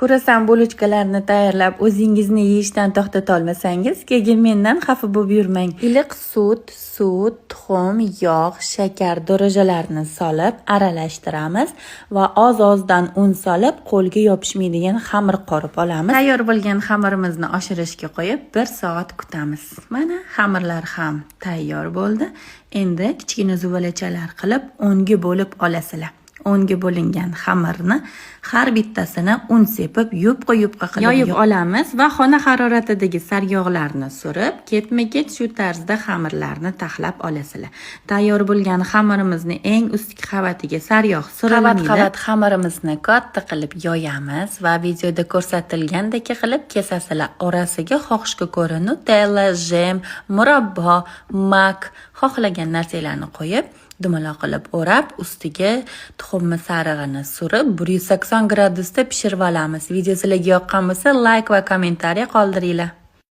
Kurasan bulochkalarni tayyorlab o'zingizni yeyishdan to'xtata olmasangiz, keyin mendan xafa bo'lib yurmang. Iliq sut, tuxum, yog', shakar, dro'jlarni solib aralashtiramiz va oz-ozdan un solib qo'lga yopishmaydigan xamir qorib olamiz. Tayyor bo'lgan xamirimizni oshirishga qo'yib 1 soat kutamiz. Mana xamirlar ham tayyor bo'ldi. Endi kichkina zuvalachalar qilib unga bo'lib olasizlar. Unga bo'lingan xamirni har bittasini un sepib yupqa qilib yoyib olamiz va xona haroratidagi sariyog'larni surib, ketma-ket shu tarzda xamirlarni taxlab olasizlar. Tayyor bo'lgan xamirimizni eng ustki qavatiga sariyog' surilmaydi. Qavat xamirimizni katta qilib yoyamiz va videoda ko'rsatilgandek qilib kesasizlar. Orasiga xohishga ko'ra Nutella, jem, murabbo, mak, xohlagan narsalarni qo'yib dumaloq qilib o'rab, ustiga tuxum sarig'ini surib 180 gradusda pishirib olamiz. Video sizlarga yoqqan bo'lsa, like va kommentariy qoldiringlar.